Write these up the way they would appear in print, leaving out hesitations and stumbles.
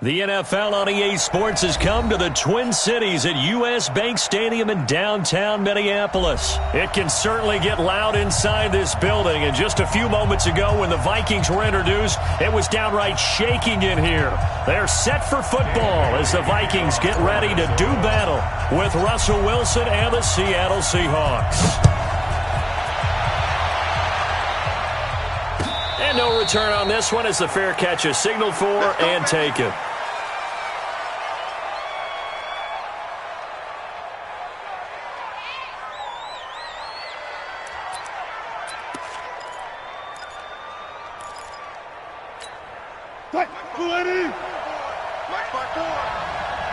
The NFL on EA Sports has come to the Twin Cities at U.S. Bank Stadium in downtown Minneapolis. It can certainly get loud inside this building, and just a few moments ago when the Vikings were introduced, it was downright shaking in here. They're set for football as the Vikings get ready to do battle with Russell Wilson and the Seattle Seahawks. And no return on this one as the fair catch is signaled for and taken.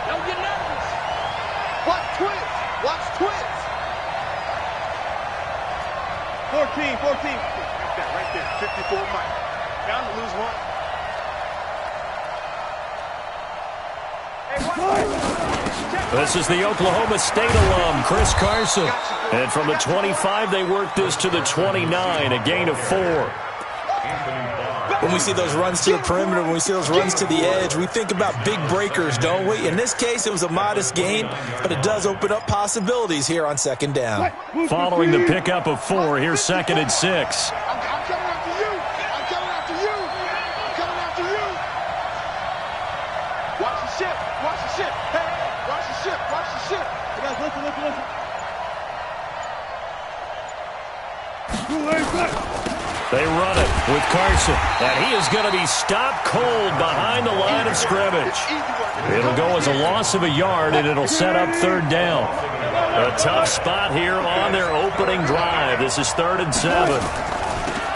Don't get nervous. Watch twins. Watch twins. 14. Right there. 54 Mike. Down to lose one. This is the Oklahoma State alum, Chris Carson. And from the 25, they work this to the 29, a gain of 4. When we see those runs to the perimeter, when we see those runs to the edge, we think about big breakers, don't we? In this case, it was a modest gain, but it does open up possibilities here on second down. Following the pickup of 4, here's 2nd and 6. I'm coming after you. I'm coming after you. I'm coming after you. Watch the ship. Watch the ship. Hey, watch the ship. Watch the ship. You guys, listen. They run it with Carson, and he is going to be stopped cold behind the line of scrimmage. It'll go as a loss of a yard, and it'll set up 3rd down. A tough spot here on their opening drive. This is 3rd and 7.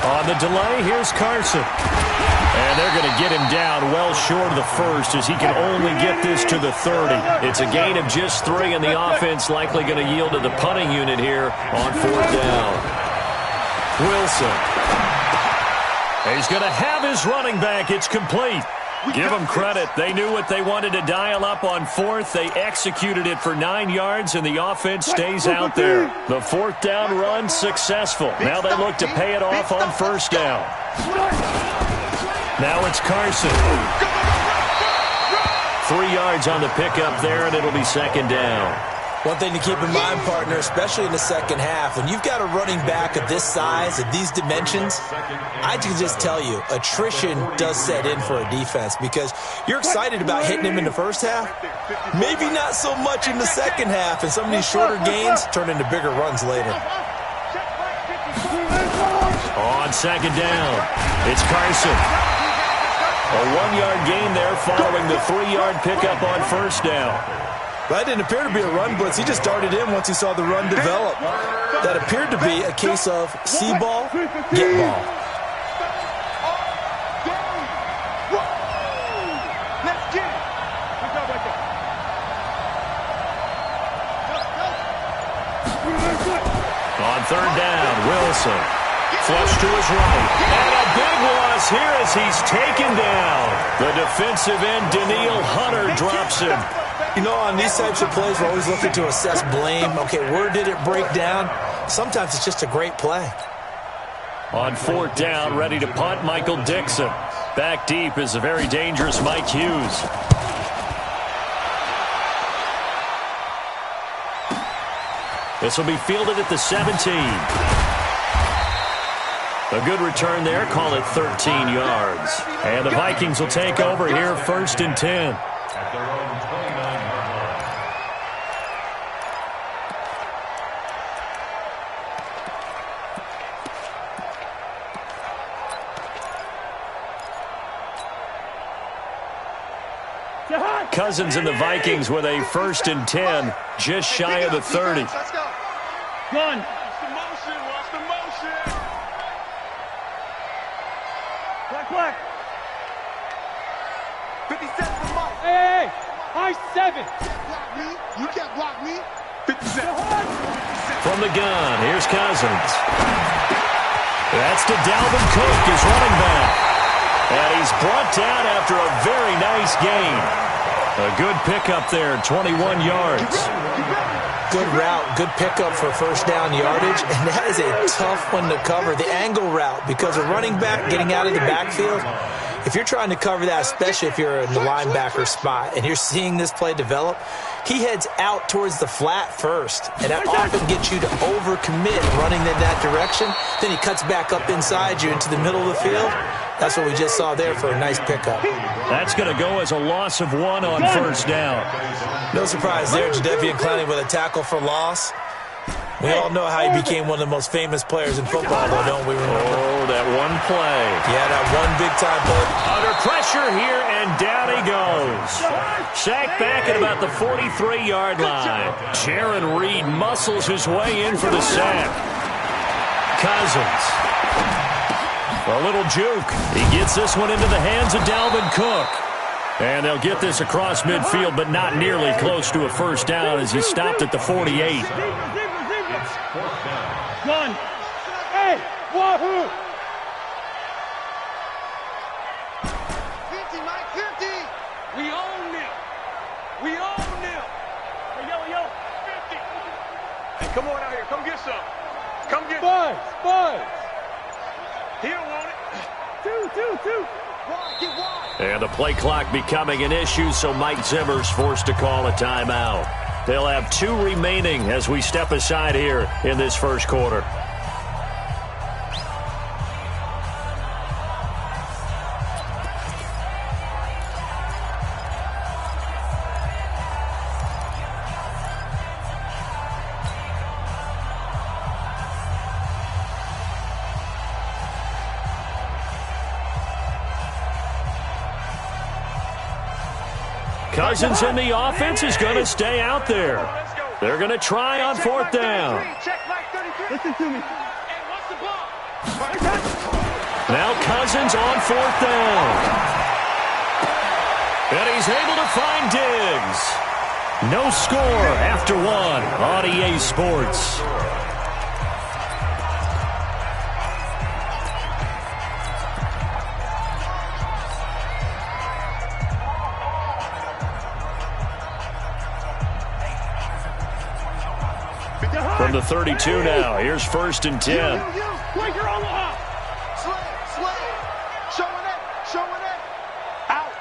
On the delay, here's Carson. And they're going to get him down well short of the first as he can only get this to the 30. It's a gain of just 3, and the offense likely going to yield to the punting unit here on 4th down. Wilson. He's going to have his running back. It's complete. Give them credit. They knew what they wanted to dial up on 4th. They executed it for 9 yards, and the offense stays out there. The 4th down run successful. Now they look to pay it off on 1st down. Now it's Carson. 3 yards on the pickup there, and it'll be 2nd down. One thing to keep in mind, partner, especially in the second half, when you've got a running back of this size, of these dimensions, I can just tell you, attrition does set in for a defense because you're excited about hitting him in the first half, maybe not so much in the second half, and some of these shorter gains turn into bigger runs later. On 2nd down, it's Carson. A 1-yard gain there following the 3-yard pickup on 1st down. That didn't appear to be a run blitz. He just darted in once he saw the run develop. That appeared to be a case of see ball, get ball. On 3rd down, Wilson. Flush to his right. And a big loss here as he's taken down. The defensive end, Daniil Hunter, drops him. You know, on these types of plays, we're always looking to assess blame. Okay, where did it break down? Sometimes it's just a great play. On 4th down, ready to punt, Michael Dixon. Back deep is a very dangerous Mike Hughes. This will be fielded at the 17. A good return there, call it 13 yards. And the Vikings will take over here, 1st and 10. Cousins and the Vikings with a 1st and 10, just shy of the 30. Let's go. Gun. Watch the motion. Watch the motion. Black. 57 for Mike. Hey, I 7. Block me. You can't block me. 57. From the gun, here's Cousins. That's to Dalvin Cook, his running back. And he's brought down after a very nice gain. A good pickup there, 21 yards. Good route, good pickup for 1st down yardage, and that is a tough one to cover, the angle route, because a running back getting out of the backfield, If you're trying to cover that, especially if you're in the linebacker spot and you're seeing this play develop, he heads out towards the flat first, and that often gets you to overcommit running in that direction. Then he cuts back up inside you into the middle of the field. That's what we just saw there for a nice pickup. That's going to go as a loss of 1 on first down. No surprise there, Jadeveon Clowney with a tackle for loss. We all know how he became one of the most famous players in football, though, don't we remember? Oh, that one play. Yeah, that one big-time play. Under pressure here, and down he goes. Sacked back at about the 43-yard line. Jaron Reed muscles his way in for the sack. Cousins. A little juke. He gets this one into the hands of Dalvin Cook. And they'll get this across midfield, but not nearly close to a first down as he stopped at the 48. Gun. Hey, wahoo! 50, Mike, 50. We own them. We own them. Hey, yo, 50. Hey, come on out here. Come get some. Come get Buzz. He don't want it. Two. Wide, get wide. And the play clock becoming an issue, so Mike Zimmer's forced to call a timeout. They'll have 2 remaining as we step aside here in this first quarter. Cousins in the offense is going to stay out there. They're going to try on 4th down. Listen to me. Now Cousins on 4th down. And he's able to find Diggs. No score after 1 on EA Sports. From the 32 now, here's 1st and 10. Like your Omaha. Slay. Showing it. Out.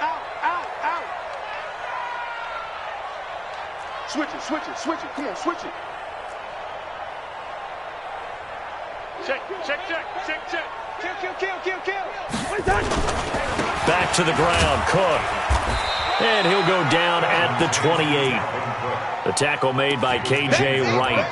Switch it. Come on, switch it. Check. Kill. Back to the ground, Cook. And he'll go down at the 28. The tackle made by K.J. Wright.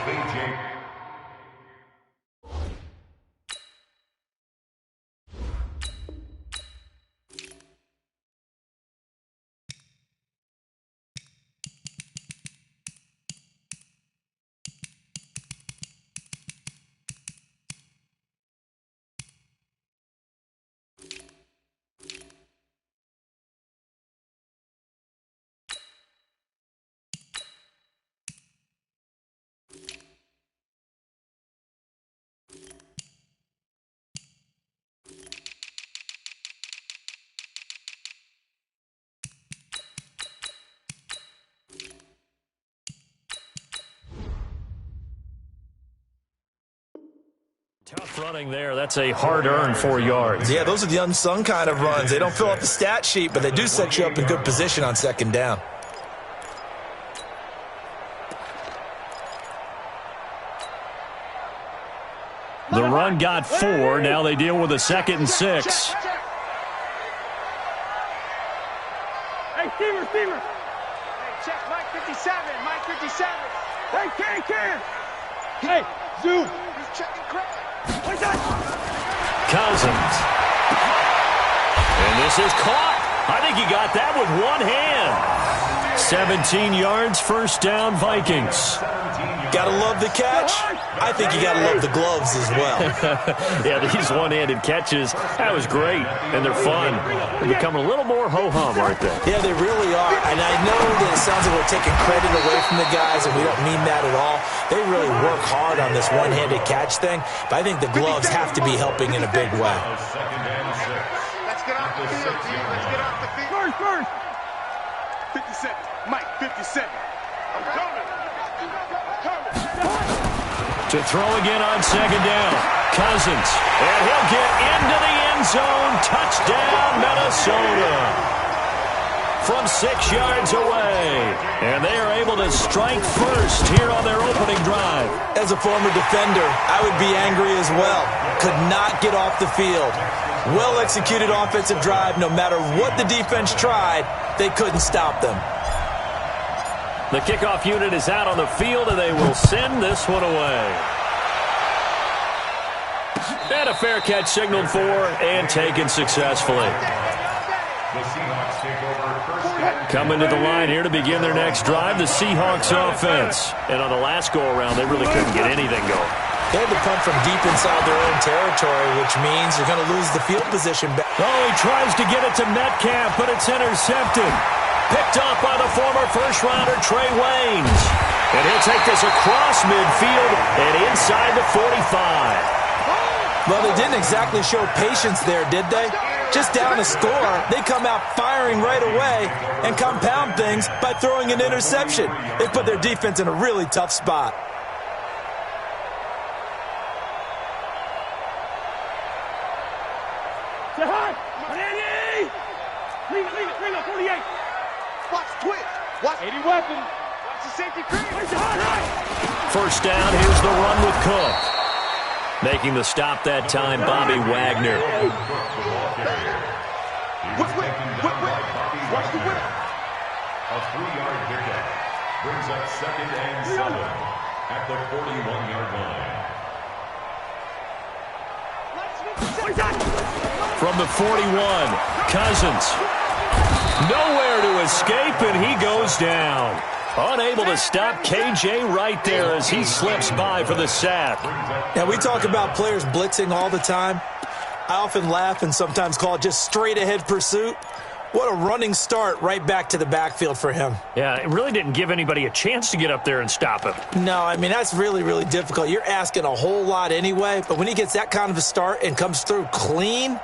Tough running there. That's a hard-earned 4 yards. Yeah, those are the unsung kind of runs. They don't fill up the stat sheet, but they do set you up in good position on 2nd down. The run got 4. Now they deal with a 2nd and 6. Hey, Steamer. Hey, check Mike 57. Hey, Can. Hey, Zoo. He's checking Craig. Cousins. And this is caught. I think he got that with one hand. 17 yards, 1st down, Vikings. Gotta love the catch. I think you gotta love the gloves as well. Yeah, these one-handed catches, that was great, and they're fun. They're becoming a little more ho-hum, aren't they? Yeah, they really are. And I know that it sounds like we're taking credit away from the guys, and we don't mean that at all. They really work hard on this one-handed catch thing, but I think the gloves have to be helping in a big way. Let's get off the field, team. Let's get off the field. First. 57. Mike 57. I'm coming. To throw again on second down. Cousins. And he'll get into the end zone. Touchdown, Minnesota. From 6 yards away. And they are able to strike first here on their opening drive. As a former defender, I would be angry as well. Could not get off the field. Well-executed offensive drive. No matter what the defense tried, they couldn't stop them. The kickoff unit is out on the field, and they will send this one away. And a fair catch signaled for and taken successfully. Coming to the line here to begin their next drive, the Seahawks offense. And on the last go-around, they really couldn't get anything going. They had to punt from deep inside their own territory, which means you're going to lose the field position back. Oh, he tries to get it to Metcalf, but it's intercepted. Picked up by the former first-rounder Trey Waynes. And he'll take this across midfield and inside the 45. Well, they didn't exactly show patience there, did they? Just down a score, they come out firing right away and compound things by throwing an interception. They put their defense in a really tough spot. Leave it, 48. Watch twitch. Watch 80 weapon. Watch the safety creep. First down, here's the run with Cook. Making the stop that time, Bobby Wagner. Whip. Watch the whip. A 3-yard pickup brings up 2nd and 7 at the 41-yard line. From the 41, Cousins. Nowhere to escape, and he goes down. Unable to stop KJ right there as he slips by for the sack. Now, we talk about players blitzing all the time. I often laugh and sometimes call it just straight-ahead pursuit. What a running start right back to the backfield for him. Yeah, it really didn't give anybody a chance to get up there and stop him. No, I mean, that's really, really difficult. You're asking a whole lot anyway, but when he gets that kind of a start and comes through clean,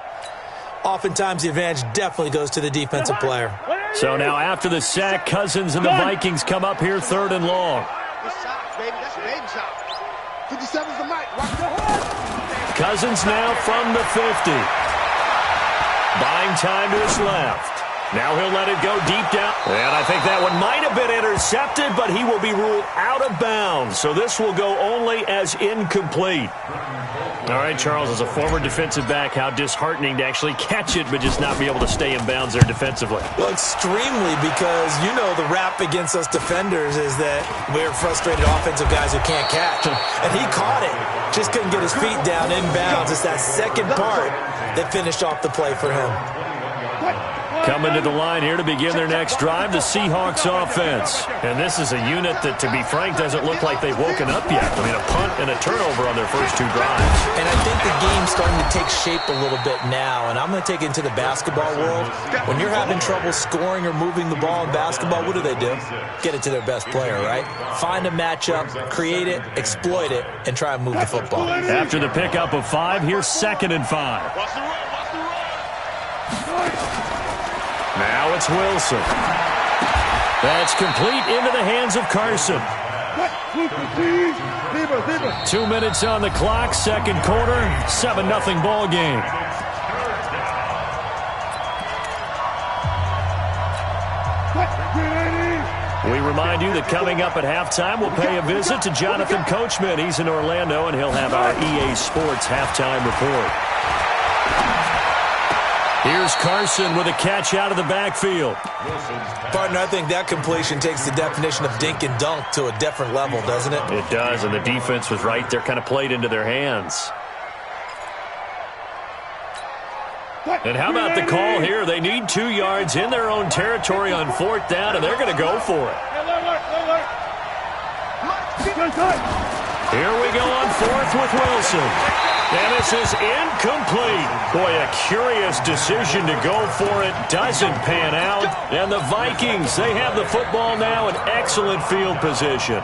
oftentimes the advantage definitely goes to the defensive player. So now after the sack, Cousins and the Vikings come up here 3rd and long. Good shot, baby. That's a baby shot. 57's the mic. Watch the Cousins now from the 50. Buying time to his left. Now he'll let it go deep down. And I think that one might have been intercepted, but he will be ruled out of bounds. So this will go only as incomplete. All right, Charles, as a former defensive back, how disheartening to actually catch it but just not be able to stay in bounds there defensively. Well, extremely, because you know the rap against us defenders is that we're frustrated offensive guys who can't catch. And he caught it. Just couldn't get his feet down in bounds. It's that second part that finished off the play for him. Coming to the line here to begin their next drive, the Seahawks offense. And this is a unit that, to be frank, doesn't look like they've woken up yet. I mean, a punt and a turnover on their first 2 drives. And I think the game's starting to take shape a little bit now. And I'm going to take it into the basketball world. When you're having trouble scoring or moving the ball in basketball, what do? Get it to their best player, right? Find a matchup, create it, exploit it, and try and move the football. After the pickup of 5, here's 2nd and 5. Watch the run. Watch the run. Now it's Wilson. That's complete into the hands of Carson. 2 minutes on the clock, 2nd quarter, 7-0 ball game. We remind you that coming up at halftime, we'll pay a visit to Jonathan Coachman. He's in Orlando, and he'll have our EA Sports halftime report. Here's Carson with a catch out of the backfield. Partner, I think that completion takes the definition of dink and dunk to a different level, doesn't it? It does, and the defense was right there, kind of played into their hands. And how about the call here? They need 2 yards in their own territory on 4th down, and they're going to go for it. Here we go on 4th with Wilson. And this is incomplete. Boy, a curious decision to go for it. Doesn't pan out. And the Vikings, they have the football now in excellent field position.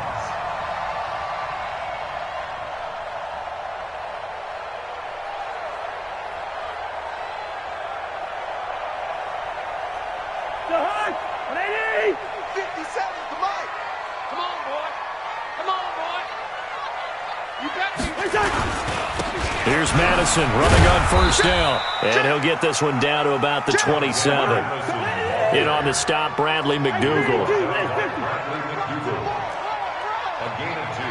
Here's Madison running on first down. And he'll get this one down to about the 27. In on the stop, Bradley McDougal. A gain of 2.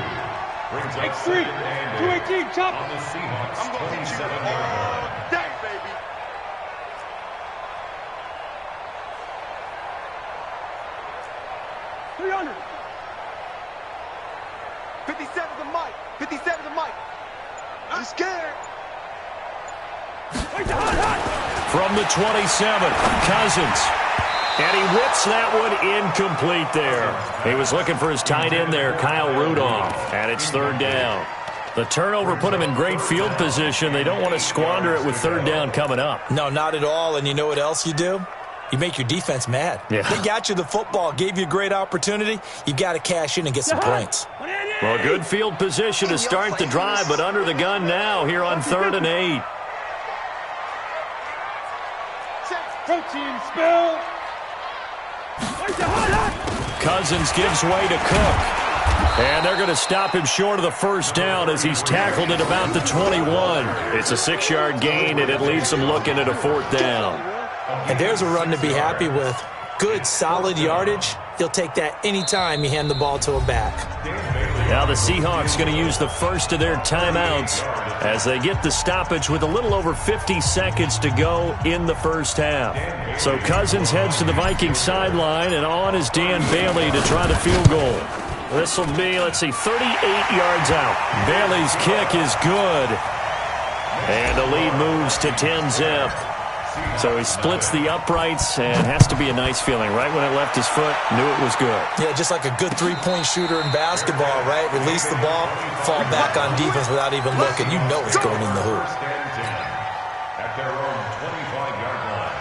Brings up second and 8 on the Seahawks' 27-yard line. Dang, baby. $300. 57 to Mike. 57 to Mike. I'm scared. From the 27, Cousins. And he whips that one incomplete there. He was looking for his tight end there, Kyle Rudolph. And it's third down. The turnover put him in great field position. They don't want to squander it with third down coming up. No, not at all. And you know what else you do? You make your defense mad. Yeah. They got you the football, gave you a great opportunity. You got to cash in and get some points. Well, good field position to start the drive, but under the gun now here on 3rd and 8. Protein spill. Cousins gives way to Cook. And they're going to stop him short of the first down as he's tackled at about the 21. It's a 6-yard gain, and it leaves them looking at a 4th down. And there's a run to be happy with. Good, solid yardage. He'll take that anytime you hand the ball to him back. Now the Seahawks going to use the first of their timeouts as they get the stoppage with a little over 50 seconds to go in the first half. So Cousins heads to the Vikings sideline, and on is Dan Bailey to try the field goal. This will be, 38 yards out. Bailey's kick is good. And the lead moves to 10-zip. So he splits the uprights and has to be a nice feeling. Right when it left his foot, knew it was good. Yeah, just like a good three-point shooter in basketball, right? Release the ball, fall back on defense without even looking. You know it's going in the hoop. At their own 25-yard line.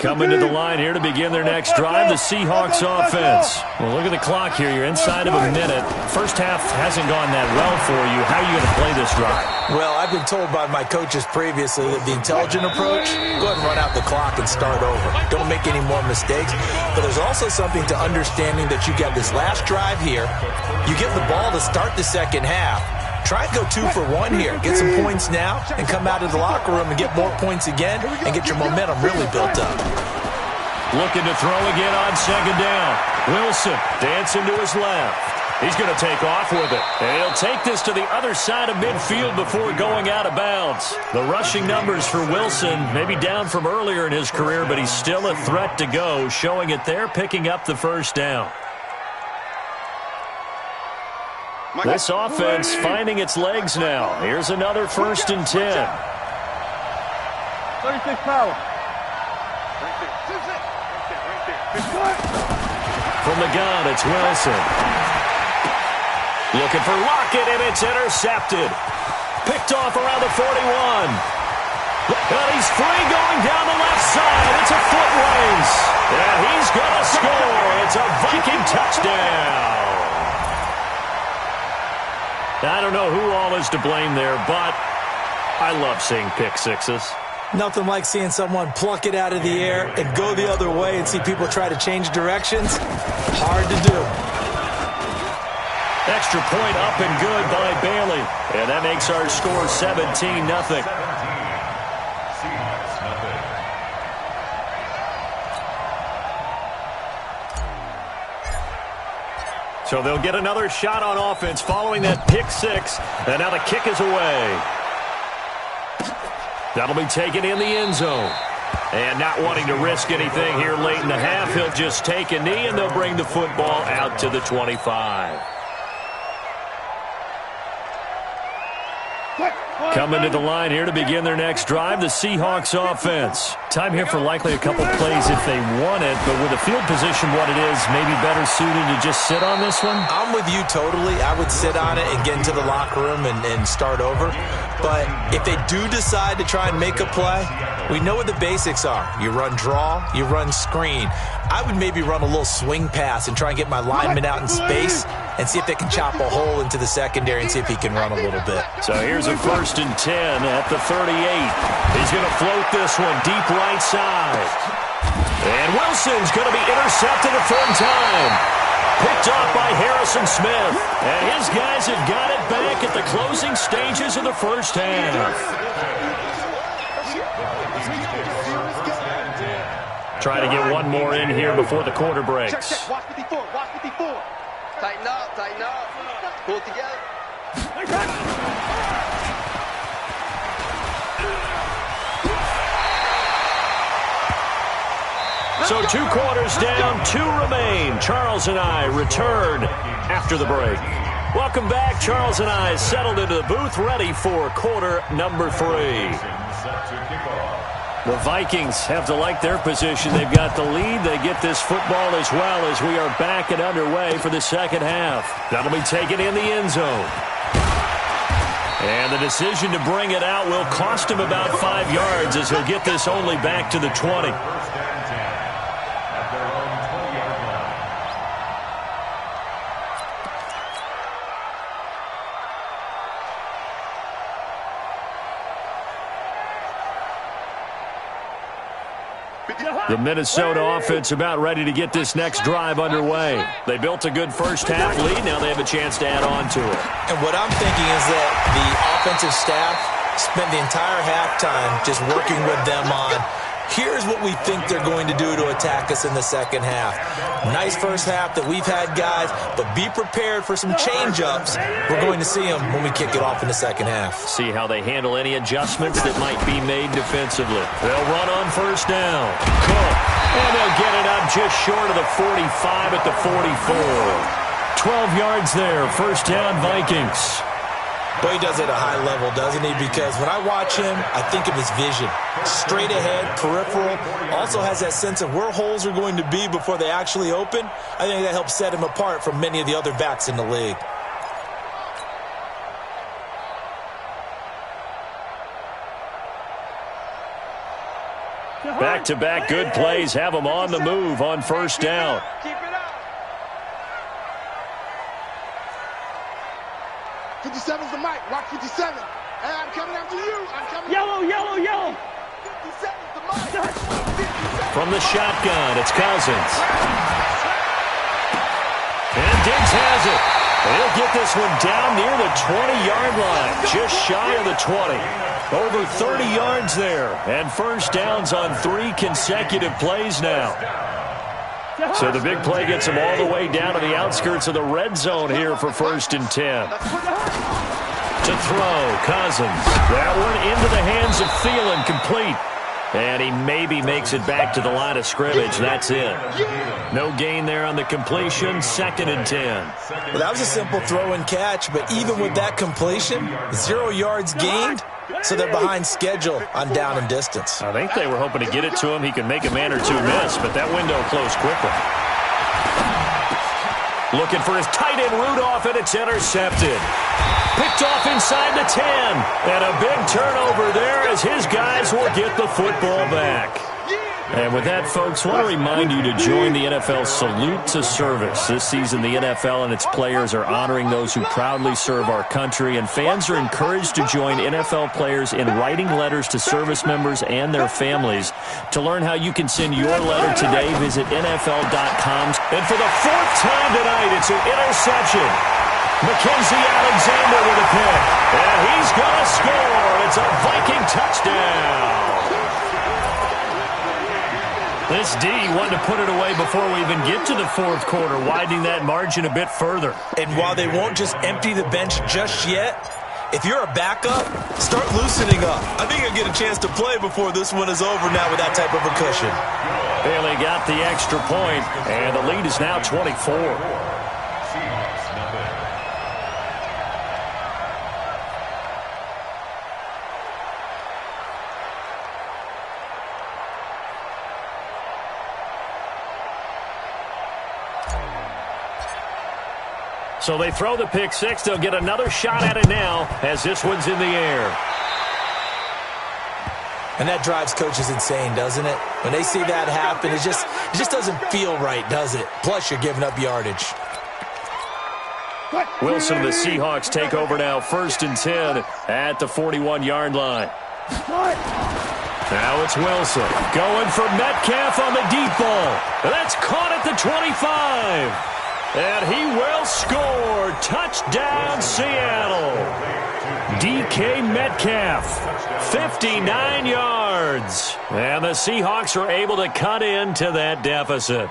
Coming to the line here to begin their next drive, the Seahawks offense. Well, look at the clock here. You're inside of a minute. First half hasn't gone that well for you. How are you going to play this drive? Well, I've been told by my coaches previously that the intelligent approach, go ahead and run out the clock and start over. Don't make any more mistakes. But there's also something to understanding that you got this last drive here. You get the ball to start the second half. Try and go 2 for 1 here. Get some points now and come out of the locker room and get more points again and get your momentum really built up. Looking to throw again on second down. Wilson dancing to his left. He's going to take off with it. And he'll take this to the other side of midfield before going out of bounds. The rushing numbers for Wilson maybe down from earlier in his career, but he's still a threat to go, showing it there, picking up the first down. This offense finding its legs now. Here's another 1st and 10. 36 power. From the gun, it's Wilson. Looking for Lockett, and it's intercepted. Picked off around the 41. And he's free going down the left side. It's a foot race. And he's going to score. It's a Viking touchdown. I don't know who all is to blame there, but I love seeing pick sixes. Nothing like seeing someone pluck it out of the air and go the other way and see people try to change directions. Hard to do. Extra point up and good by Bailey. And that makes our score 17-0. Seahawks, nothing. So they'll get another shot on offense following that pick six. And now the kick is away. That'll be taken in the end zone. And not wanting to risk anything here late in the half, he'll just take a knee and they'll bring the football out to the 25. Coming to the line here to begin their next drive, the Seahawks offense. Time here for likely a couple plays if they want it, but with the field position what it is, maybe better suited to just sit on this one? I'm with you totally. I would sit on it and get into the locker room and start over. But if they do decide to try and make a play, we know what the basics are. You run draw, you run screen. I would maybe run a little swing pass and try and get my lineman out in space and see if they can chop a hole into the secondary and see if he can run a little bit. So here's a 1st and 10 at the 38. He's going to float this one deep right side. And Wilson's going to be intercepted a third time. Picked off by Harrison Smith. And his guys have got it back at the closing stages of the first half. Try to get one more in here before the quarter breaks. Check. Watch 54. Watch 54. Tighten up. Tighten up. Pull it together. So 2 quarters down, 2 remain. Charles and I return after the break. Welcome back. Charles and I settled into the booth, ready for quarter number 3. The Vikings have to like their position. They've got the lead. They get this football as well as we are back and underway for the second half. That'll be taken in the end zone. And the decision to bring it out will cost him about 5 yards as he'll get this only back to the 20. The Minnesota offense about ready to get this next drive underway. They built a good first half lead. Now they have a chance to add on to it. And what I'm thinking is that the offensive staff spent the entire halftime just working with them on, here's what we think they're going to do to attack us in the second half. Nice first half that we've had, guys, but be prepared for some change-ups. We're going to see them when we kick it off in the second half. See how they handle any adjustments that might be made defensively. They'll run on first down. Cook. And they'll get it up just short of the 45 at the 44. 12 yards there. First down, Vikings. But he does it at a high level, doesn't he? Because when I watch him, I think of his vision. Straight ahead, peripheral. Also has that sense of where holes are going to be before they actually open. I think that helps set him apart from many of the other backs in the league. Back-to-back good plays have them on the move on first down. Keep it up. 57's the mic. Watch 57. Hey, I'm coming after you. I'm coming. Yellow. 57's the mic. 57. From the shotgun, it's Cousins. And Diggs has it. He'll get this one down near the 20-yard line, just shy of the 20. Over 30 yards there, and first downs on 3 consecutive plays now. So the big play gets them all the way down to the outskirts of the red zone here for 1st and 10. To throw, Cousins. That one into the hands of Thielen, complete. And he maybe makes it back to the line of scrimmage. That's it. No gain there on the completion. 2nd and 10. Well, that was a simple throw and catch, but even with that completion, 0 yards gained, so they're behind schedule on down and distance. I think they were hoping to get it to him. He could make a man or two miss, but that window closed quickly. Looking for his tight end Rudolph, and it's intercepted. Picked off inside the 10. And a big turnover there as his guys will get the football back. And with that, folks, I want to remind you to join the NFL Salute to Service. This season, the NFL and its players are honoring those who proudly serve our country, and fans are encouraged to join NFL players in writing letters to service members and their families. To learn how you can send your letter today, visit NFL.com. And for the 4th time tonight, it's an interception. Mackenzie Alexander with a pick. And he's going to score. It's a Viking touchdown. This D wanted to put it away before we even get to the 4th quarter, widening that margin a bit further. And while they won't just empty the bench just yet, if you're a backup, start loosening up. I think you'll get a chance to play before this one is over now with that type of a cushion. Bailey got the extra point, and the lead is now 24. So they throw the pick six. They'll get another shot at it now as this one's in the air. And that drives coaches insane, doesn't it? When they see that happen, it just doesn't feel right, does it? Plus, you're giving up yardage. Wilson and the Seahawks take over now, 1st and 10 at the 41-yard line. Now it's Wilson going for Metcalf on the deep ball. That's caught at the 25. And he will score. Touchdown, Seattle. DK Metcalf, 59 yards. And the Seahawks are able to cut into that deficit.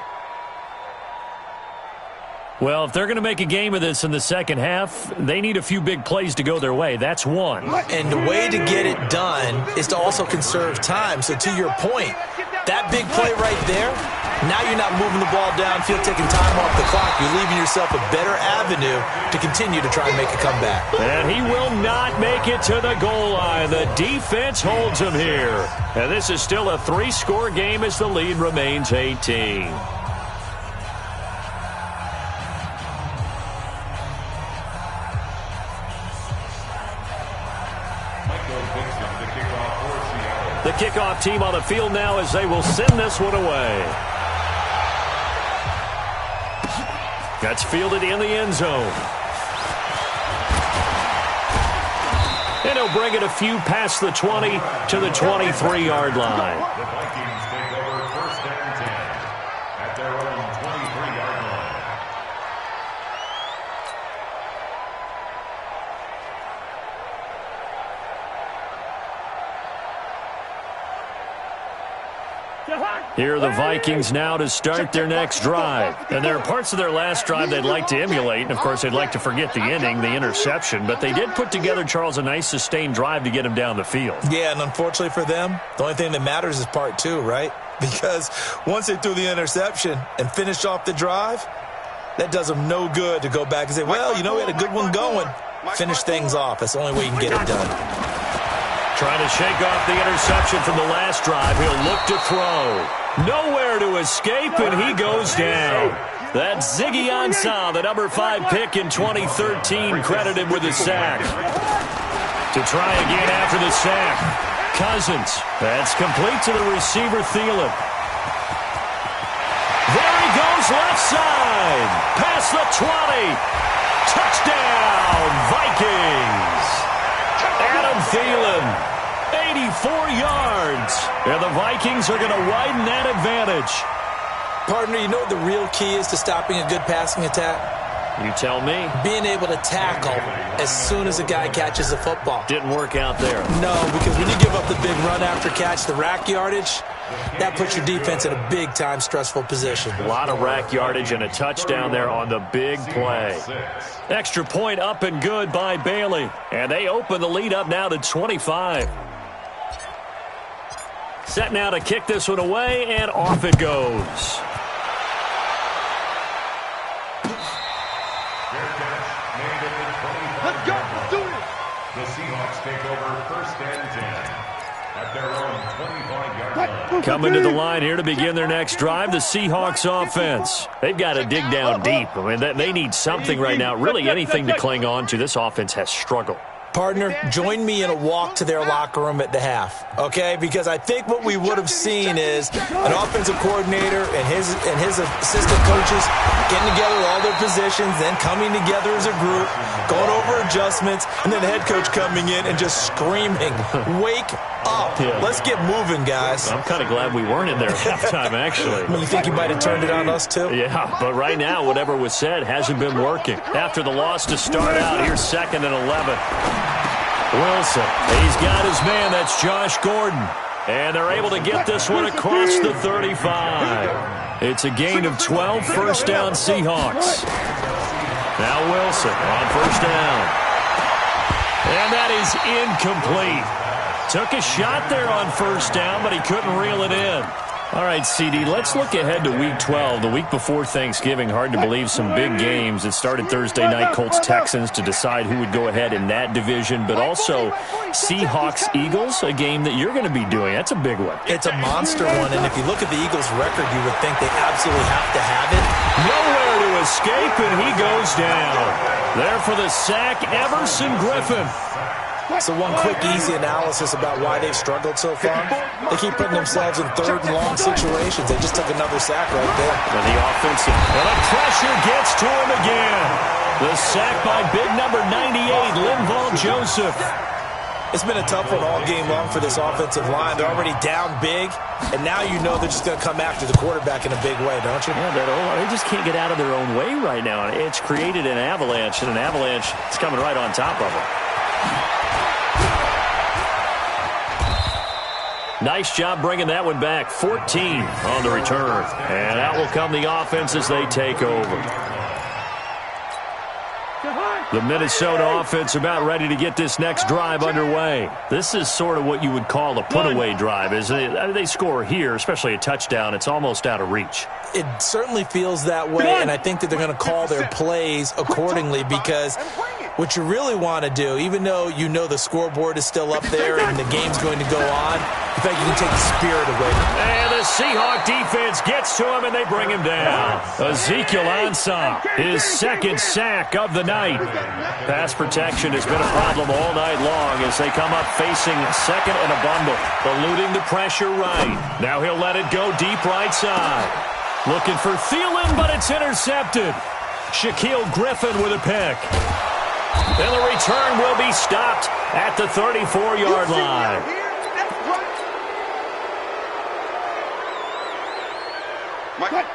Well, if they're going to make a game of this in the second half, they need a few big plays to go their way. That's one. And the way to get it done is to also conserve time. So to your point, that big play right there, now you're not moving the ball downfield, taking time off the clock. You're leaving yourself a better avenue to continue to try and make a comeback. And he will not make it to the goal line. The defense holds him here. And this is still a 3-score game as the lead remains 18. The kickoff team on the field now as they will send this one away. That's fielded in the end zone. And he'll bring it a few past the 20 to the 23-yard line. The Vikings take over 1st and 10 at their own 23-yard line. Here are the Vikings now to start their next drive. And there are parts of their last drive they'd like to emulate. And, of course, they'd like to forget the ending, the interception. But they did put together, Charles, a nice sustained drive to get him down the field. Yeah, and unfortunately for them, the only thing that matters is part 2, right? Because once they threw the interception and finished off the drive, that does them no good to go back and say, well, you know, we had a good one going. Finish things off. That's the only way you can get it done. Trying to shake off the interception from the last drive. He'll look to throw. Nowhere to escape, and he goes down. That's Ziggy Ansah, the number 5 pick in 2013, credited with a sack. To try again after the sack. Cousins. That's complete to the receiver, Thielen. There he goes, left side. Past the 20. Touchdown, Vikings. Adam Thielen. 84 yards. And the Vikings are going to widen that advantage. Partner, you know what the real key is to stopping a good passing attack? You tell me. Being able to tackle as soon as a guy catches the football. Didn't work out there. No, because when you give up the big run after catch, the rack yardage, that puts your defense in a big-time stressful position. A lot of rack yardage and a touchdown there on the big play. Extra point up and good by Bailey. And they open the lead up now to 25. Set now to kick this one away, and off it goes. Let's go. Let's do this. The Seahawks take over 1st and 10 at their own 25-yard line. Coming to the line here to begin their next drive, the Seahawks offense. They've got to dig down deep. I mean, they need something right now, really anything to cling on to. This offense has struggled. Partner, join me in a walk to their locker room at the half, okay? Because I think what we would have seen is an offensive coordinator and his assistant coaches getting together all their positions, then coming together as a group, going over adjustments, and then the head coach coming in and just screaming, wake up. Yeah. Let's get moving, guys. I'm kind of glad we weren't in there at halftime, actually. You think you might have turned it on us, too? Yeah, but right now, whatever was said hasn't been working. After the loss to start out, here's 2nd and 11. Wilson, he's got his man. That's Josh Gordon. And they're able to get this one across the 35. It's a gain of 12, 1st down Seahawks. Now Wilson on 1st down. And that is incomplete. Took a shot there on 1st down, but he couldn't reel it in. All right, CD, let's look ahead to Week 12, the week before Thanksgiving. Hard to believe some big games. It started Thursday night, Colts-Texans, to decide who would go ahead in that division, but also Seahawks-Eagles, a game that you're going to be doing. That's a big one. It's a monster one, and if you look at the Eagles' record, you would think they absolutely have to have it. Nowhere to escape, and he goes down. There for the sack, Everson Griffin. So one quick, easy analysis about why they've struggled so far. They keep putting themselves in 3rd and long situations. They just took another sack right there. And the offensive. And the pressure gets to him again. The sack by big number 98, Linval Joseph. It's been a tough one all game long for this offensive line. They're already down big, and now you know they're just going to come after the quarterback in a big way, don't you? Yeah, they just can't get out of their own way right now. It's created an avalanche, and an avalanche is coming right on top of them. Nice job bringing that one back. 14 on the return. And out will come the offense as they take over. The Minnesota offense about ready to get this next drive underway. This is sort of what you would call a put-away drive. They score here, especially a touchdown, it's almost out of reach. It certainly feels that way, and I think that they're going to call their plays accordingly because what you really want to do, even though you know the scoreboard is still up there and the game's going to go on, in fact, you can take the spirit away. And the Seahawk defense gets to him, and they bring him down. Ezekiel Ansah, his second sack of the night. Pass protection has been a problem all night long as they come up facing second and a bundle, eluding the pressure right. Now he'll let it go deep right side. Looking for Thielen, but it's intercepted. Shaquille Griffin with a pick. And the return will be stopped at the 34-yard line.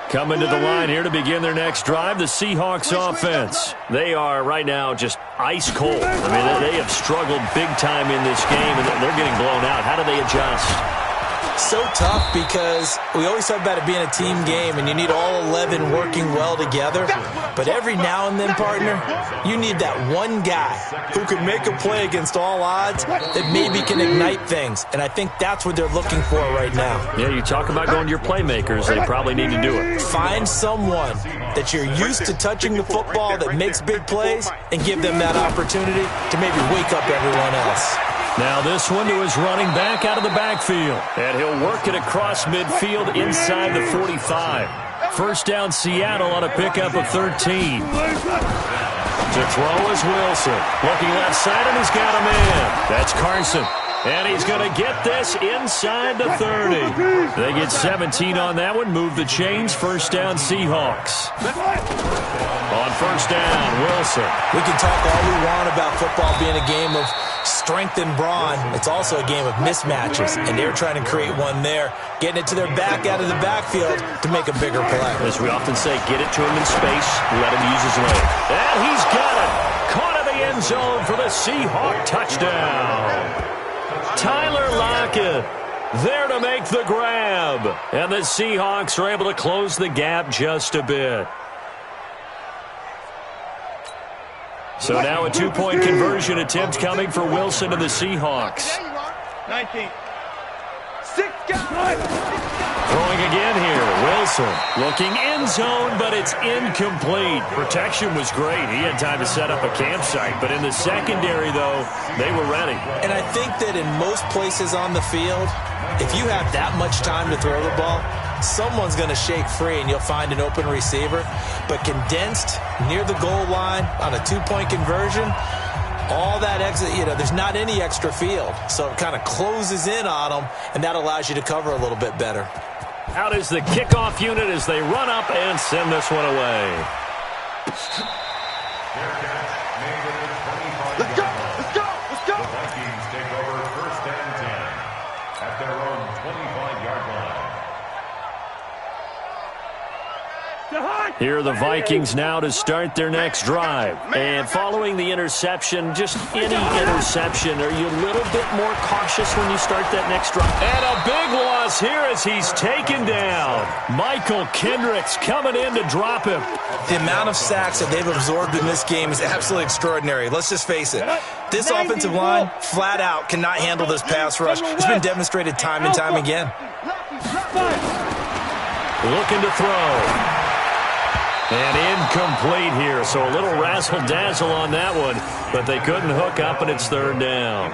Coming to the line here to begin their next drive, the Seahawks offense. They are right now just ice cold. I mean, they have struggled big time in this game, and they're getting blown out. How do they adjust? So tough because we always talk about it being a team game and you need all 11 working well together. But every now and then, partner, you need that one guy who can make a play against all odds that maybe can ignite things. And I think that's what they're looking for right now. Yeah, you talk about going to your playmakers. They probably need to do it. Find someone that you're used to touching the football that makes big plays and give them that opportunity to maybe wake up everyone else. Now this one to his running back out of the backfield. And he'll work it across midfield inside the 45. First down Seattle on a pickup of 13. To throw is Wilson. Looking left side, and he's got him in. That's Carson. And he's going to get this inside the 30. They get 17 on that one. Move the chains. First down Seahawks. On first down, Wilson. We can talk all we want about football being a game of strength and brawn. It's also a game of mismatches, and they're trying to create one there, getting it to their back out of the backfield to make a bigger play. As we often say, get it to him in space, let him use his leg. And he's got it. Caught in the end zone for the Seahawk touchdown. Tyler Lockett there to make the grab. And the Seahawks are able to close the gap just a bit. So now a two-point conversion attempt coming for Wilson and the Seahawks. 19. 6 guys. Throwing again here. Wilson looking end zone, but it's incomplete. Protection was great. He had time to set up a campsite. But in the secondary, though, they were ready. And I think that in most places on the field, if you have that much time to throw the ball, someone's going to shake free and you'll find an open receiver. But condensed near the goal line on a two-point conversion, all that exit, there's not any extra field. So it kind of closes in on them, and that allows you to cover a little bit better. Out is the kickoff unit as they run up and send this one away. Let's go. Let's go. Let's go. The Vikings take over first and 10 at their own 25-yard line. Here are the Vikings now to start their next drive. And following the interception, just any interception, are you a little bit more cautious when you start that next drive? And a big loss here as he's taken down. Michael Kendricks coming in to drop him. The amount of sacks that they've absorbed in this game is absolutely extraordinary. Let's just face it. This offensive line, flat out, cannot handle this pass rush. It's been demonstrated time and time again. Looking to throw. And incomplete here, so a little razzle-dazzle on that one, but they couldn't hook up, and it's third down.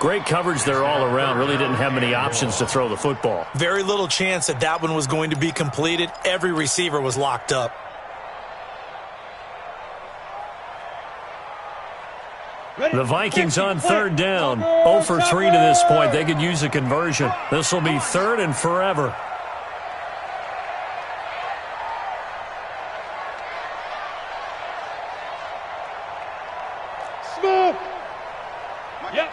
Great coverage there all around. Really didn't have many options to throw the football. Very little chance that that one was going to be completed. Every receiver was locked up. The Vikings on third down. 0 for 3 to this point. They could use a conversion. This will be third and forever. Yeah.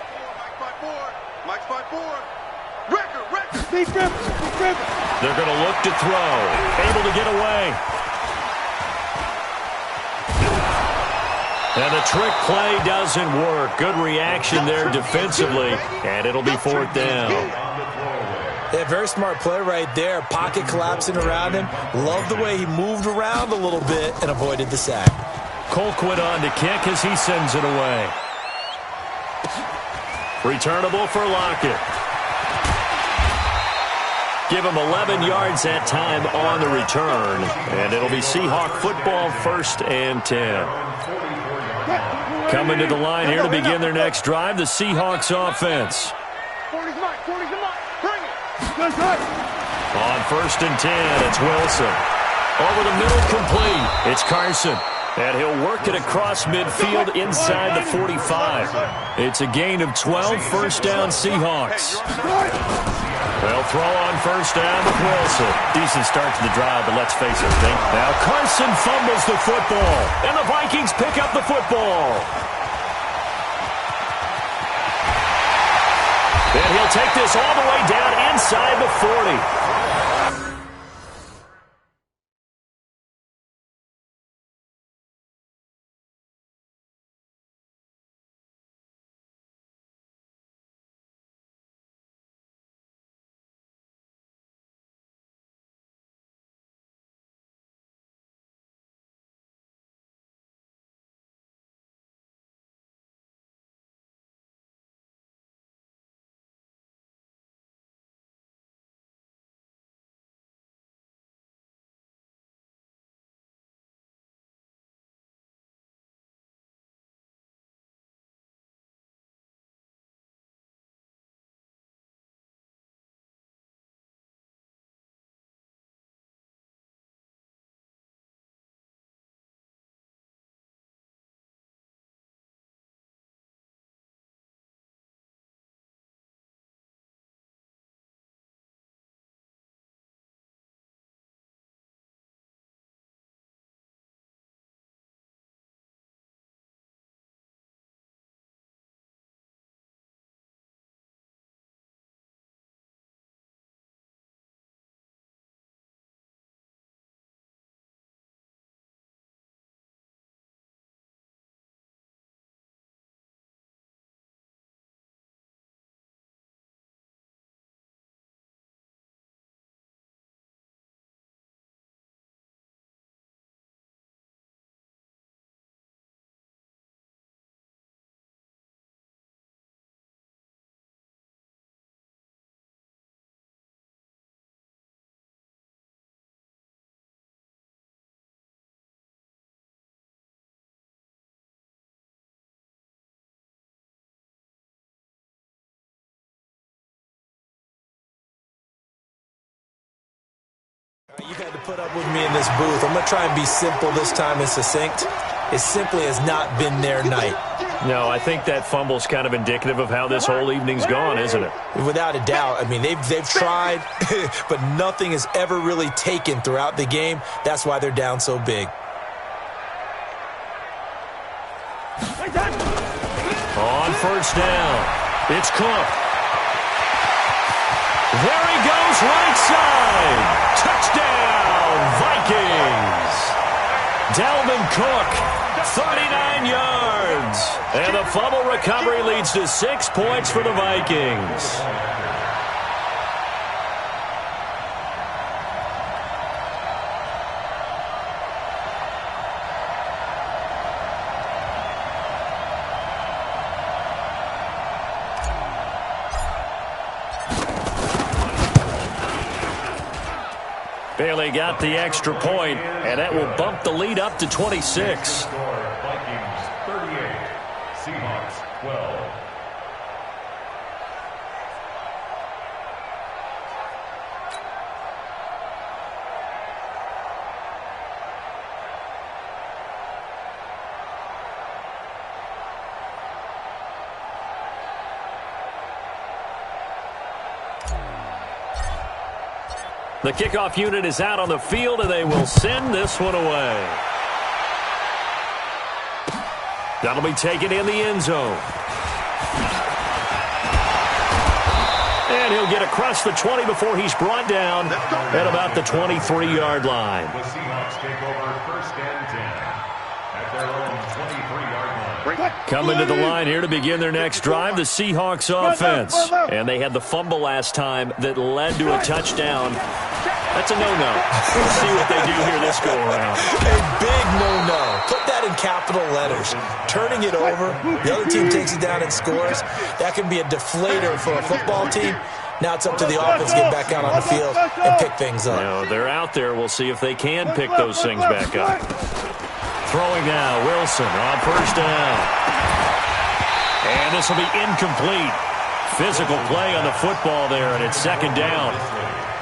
They're going to look to throw. Able to get away. And the trick play doesn't work. Good reaction there defensively, and it'll be 4th down. Yeah, very smart play right there. Pocket collapsing around him. Love the way he moved around a little bit and avoided the sack. Colquitt on to kick as he sends it away. Returnable for Lockett. Give him 11 yards that time on the return, and it'll be Seahawk football 1st and 10. Coming to the line here to begin their next drive, the Seahawks offense. 40's mine, 40's mine. Bring it. On 1st and 10, it's Wilson. Over the middle, complete. It's Carson. And he'll work it across midfield inside the 45. It's a gain of 12, 1st down Seahawks. They'll throw on 1st down with Wilson. Decent start to the drive, but let's face it, now Carson fumbles the football, and the Vikings pick up the football. And he'll take this all the way down inside the 40. You've had to put up with me in this booth. I'm going to try and be simple this time and succinct. It simply has not been their night. No, I think that fumble's kind of indicative of how this whole evening's gone, isn't it? Without a doubt. I mean, they've tried, but nothing has ever really taken throughout the game. That's why they're down so big. On 1st down, it's Cook. There he goes, right side. Touchdown, Vikings. Dalvin Cook, 39 yards. And the fumble recovery leads to 6 points for the Vikings. Bailey got the extra point, and that will bump the lead up to 26. Vikings 38, Seahawks 12. The kickoff unit is out on the field, and they will send this one away. That'll be taken in the end zone. And he'll get across the 20 before he's brought down at about the 23-yard line. The Seahawks take over first and 10 at their own 23-yard line. Coming to the line here to begin their next drive, the Seahawks offense. And they had the fumble last time that led to a touchdown. That's a no-no. Let's see what they do here this go-around. A big no-no. Put that in capital letters. Turning it over, the other team takes it down and scores. That can be a deflator for a football team. Now it's up to the offense to get back out on the field and pick things up. No, they're out there. We'll see if they can pick those things back up. Throwing now, Wilson on first down. And this will be incomplete. Physical play on the football there, and it's second down.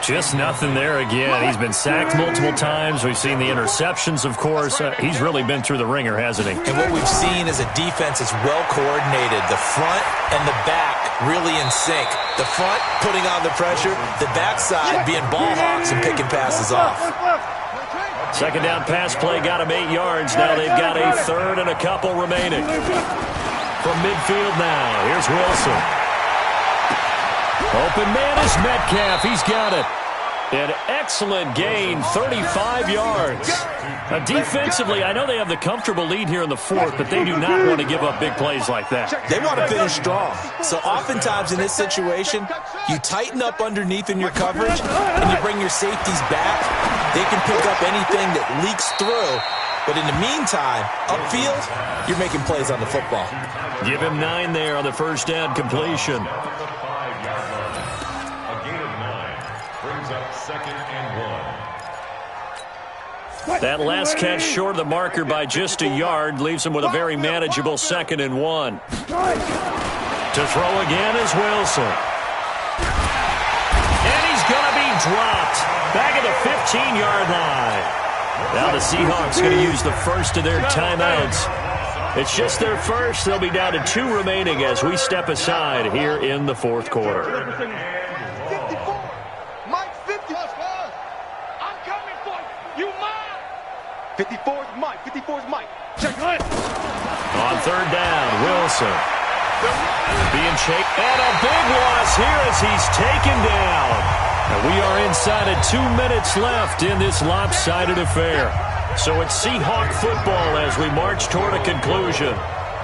Just nothing there again. He's been sacked multiple times. We've seen the interceptions, of course. He's really been through the ringer, hasn't he? And what we've seen is a defense that's well coordinated. The front and the back really in sync. The front putting on the pressure, the backside being ball hawks and picking passes off. Second down pass play got him 8 yards. Now they've got a third and a couple remaining. From midfield now, here's Wilson. Open man is Metcalf. He's got it. An excellent gain, 35 yards. Defensively, I know they have the comfortable lead here in the fourth, but they do not want to give up big plays like that. They want to finish strong. So oftentimes in this situation, you tighten up underneath in your coverage, and you bring your safeties back. They can pick up anything that leaks through. But in the meantime, upfield, you're making plays on the football. Give him 9 there on the first down completion. Second and 1. That last catch short of the marker by just a yard leaves him with a very manageable 2nd and 1. To throw again is Wilson. And he's going to be dropped back at the 15-yard line. Now the Seahawks going to use the first of their timeouts. It's just their first. They'll be down to 2 remaining as we step aside here in the fourth quarter. 54's Mike. 54's Mike. Check it. On third down, Wilson. Being chased. And a big loss here as he's taken down. And we are inside of 2 minutes left in this lopsided affair. So it's Seahawk football as we march toward a conclusion.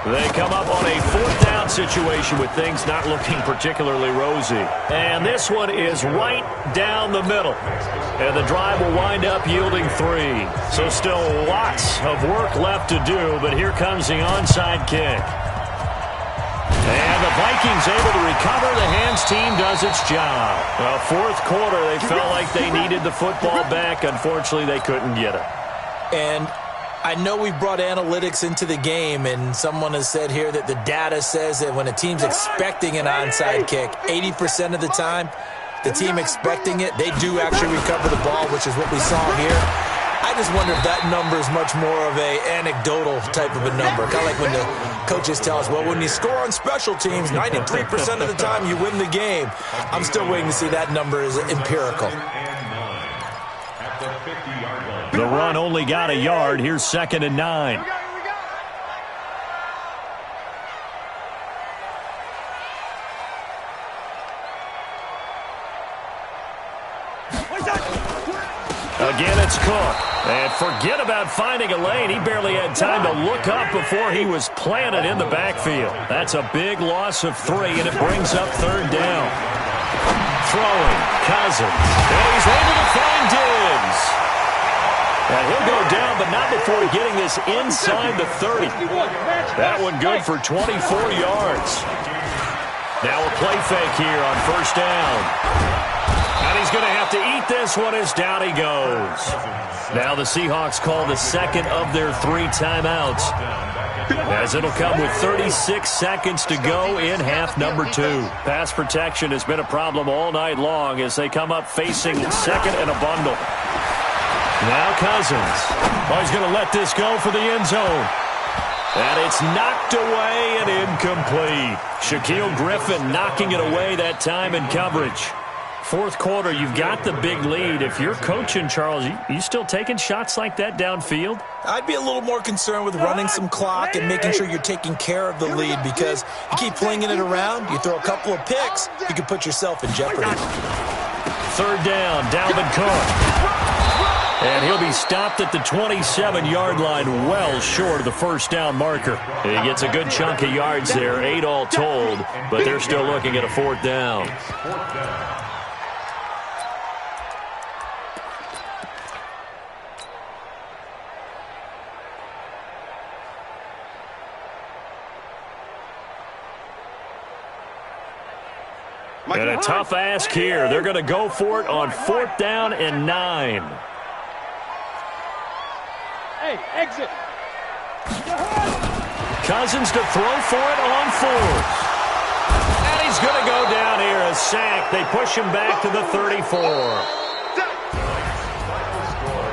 They come up on a fourth down situation with things not looking particularly rosy. And this one is right down the middle. And the drive will wind up yielding 3. So still lots of work left to do, but here comes the onside kick. And the Vikings able to recover. The hands team does its job. Well, fourth quarter, they felt like they needed the football back. Unfortunately, they couldn't get it. And I know we brought analytics into the game, and someone has said here that the data says that when a team's expecting an onside kick, 80% of the time, the team expecting it, they do actually recover the ball, which is what we saw here. I just wonder if that number is much more of a anecdotal type of a number. Kind of like when the coaches tell us, well, when you score on special teams, 93% of the time you win the game. I'm still waiting to see that number is empirical. The run only got a yard. Here's 2nd and 9. Again, it's Cook. And forget about finding a lane. He barely had time to look up before he was planted in the backfield. That's a big loss of 3, and it brings up third down. Throwing, Cousins. And he's able to find Diggs. And he'll go down, but not before getting this inside the 30. That one good for 24 yards. Now a play fake here on first down. And he's going to have to eat this one as down he goes. Now the Seahawks call the second of their 3 timeouts, as it'll come with 36 seconds to go in half number 2. Pass protection has been a problem all night long as they come up facing second and a bundle. Now Cousins. Oh, he's going to let this go for the end zone. And it's knocked away and incomplete. Shaquille Griffin knocking it away that time in coverage. Fourth quarter, you've got the big lead. If you're coaching, Charles, you still taking shots like that downfield? I'd be a little more concerned with running some clock and making sure you're taking care of the lead, because you keep flinging it around, you throw a couple of picks, you can put yourself in jeopardy. Third down, Dalvin Cook. And he'll be stopped at the 27-yard line, well short of the first down marker. He gets a good chunk of yards there, 8 all told, but they're still looking at a fourth down. And a tough ask here. They're going to go for it on 4th down and 9. Hey, exit. Cousins to throw for it on 4th. And he's going to go down here, a sack. They push him back to the 34.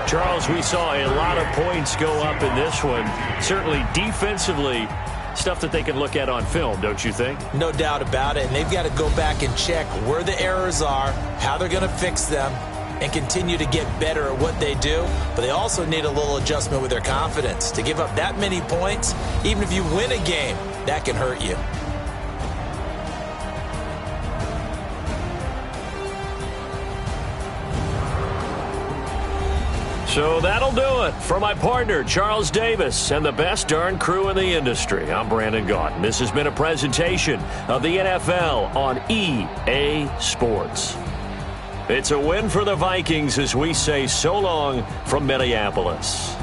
Charles, we saw a lot of points go up in this one. Certainly defensively, stuff that they can look at on film, don't you think? No doubt about it. And they've got to go back and check where the errors are, how they're going to fix them, and continue to get better at what they do. But they also need a little adjustment with their confidence. To give up that many points, even if you win a game, that can hurt you. So that'll do it for my partner, Charles Davis, and the best darn crew in the industry. I'm Brandon Gaudin. This has been a presentation of the NFL on EA Sports. It's a win for the Vikings as we say so long from Minneapolis.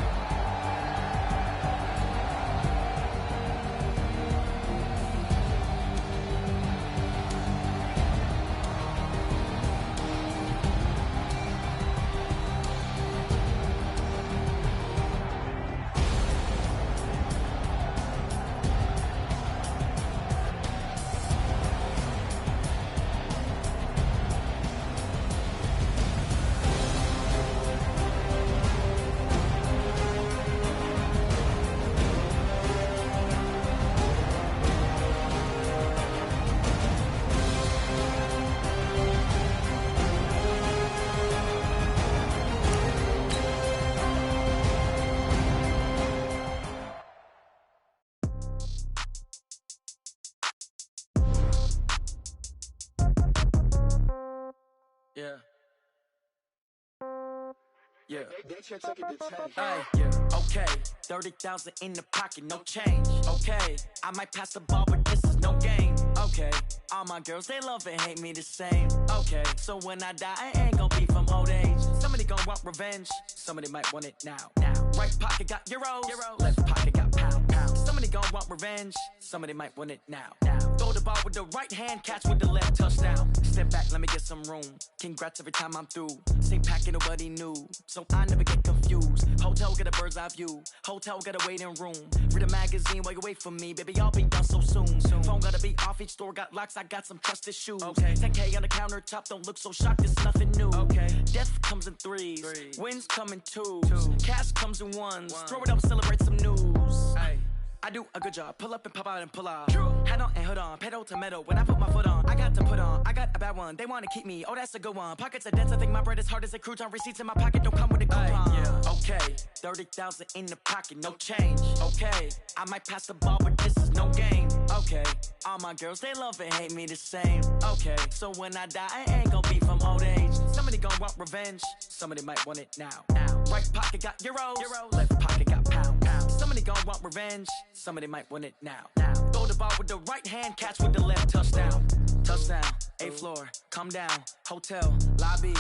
Yeah. Okay. 30,000 in the pocket, no change. Okay. I might pass the ball, but this is no game. Okay. All my girls, they love and hate me the same. Okay. So when I die, I ain't gonna be from old age. Somebody gonna want revenge. Somebody might want it now. Right pocket got euros. Left pocket got pounds. Somebody gonna want revenge. Somebody might want it now. Throw the ball with the right hand, catch with the left, touchdown. Step back, let me get some room. Congrats every time I'm through. Same packet, nobody knew, so I never get confused. Hotel get a bird's eye view. Hotel got a waiting room. Read a magazine while you wait for me, baby. I'll be done so soon. Phone gotta be off, each store got locks. I got some trusted shoes. Okay. 10K on the countertop, don't look so shocked. It's nothing new. Okay. Death comes in threes. Wins come in twos. Cash comes in ones. Throw it up, celebrate some news. Ay. I do a good job. Pull up and pop out and pull out. Head on and hood on. Pedal to metal. When I put my foot on, I got to put on. I got a bad one. They want to keep me. Oh, that's a good one. Pockets are dense. I think my bread is hard as a crouton. Receipts in my pocket don't come with a coupon. Okay. 30,000 in the pocket. No change. Okay. I might pass the ball, but this is no game. Okay. All my girls, they love and hate me the same. Okay. So when I die, I ain't gonna be from old age. Somebody gonna want revenge. Somebody might want it now. Right pocket got euros. Left pocket got pounds. Somebody gonna want revenge. Somebody might want it now. Throw the ball with the right hand, catch with the left, touchdown. Touchdown, 8th floor, come down, hotel, lobby.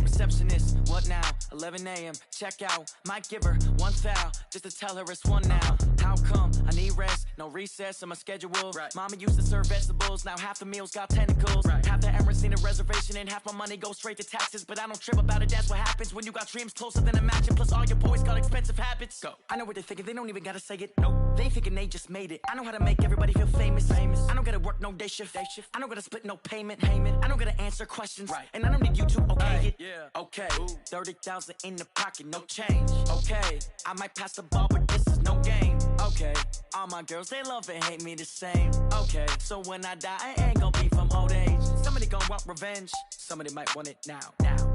Receptionist, what now? 11 a.m., check out. Might give her one foul, just to tell her it's one now. How come? I need rest, no recess in my schedule. Mama used to serve vegetables, now half the meals got tentacles. Half the Emirates need a reservation and half my money goes straight to taxes. But I don't trip about it, that's what happens when you got dreams closer than a match. And plus all your boys got expensive habits. Go. I know what they're thinking, they don't even gotta say it. Nope. They ain't thinking they just made it. I know how to make everybody feel famous. I don't gotta work no day shift. I don't gotta split no payment. I don't gotta answer questions. And I don't need you to okay it. Okay. 30,000 in the pocket, no change. Okay. I might pass the ball, but this is no game. Okay. All my girls, they love and hate me the same. Okay. So when I die, I ain't gonna be from old age. Somebody gon' want revenge. Somebody might want it now.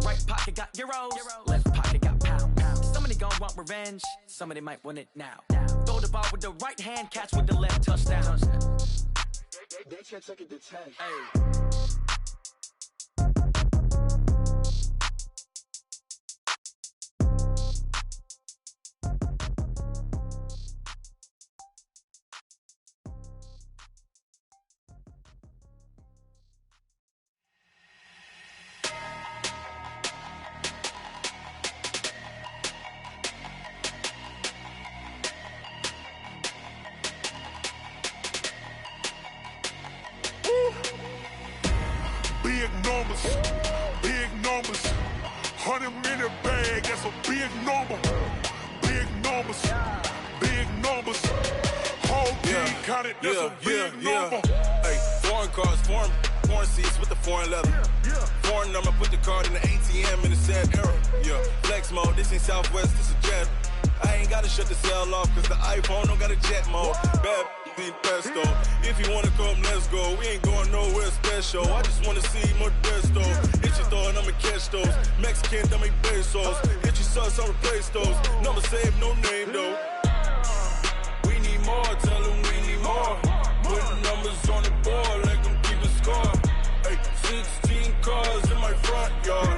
Right pocket got euros. Left pocket got pounds. Somebody gon' want revenge. Somebody might want it now. Throw the ball with the right hand, catch with the left, touchdown. They can't take it to 10. Hey. Big numbers, 100-minute bag, that's a big number. Big numbers, whole team counted, that's a big number. Hey, foreign cars, foreign seats with the foreign leather. Foreign number, put the card in the ATM in the sad era. Flex mode, this ain't Southwest, this a jet. I ain't gotta shut the cell off, cause the iPhone don't got a jet mode. Bad pesto. If you wanna come, let's go. We ain't going nowhere special. I just wanna see Modesto. Hit your thought, I'ma catch those. Mexican, that make pesos. Hit your sus, I'll replace those. Number saved, no name though. We need more, tell them we need more. Put numbers on the board, let them keep the score. Hey, 16 cars in my front yard.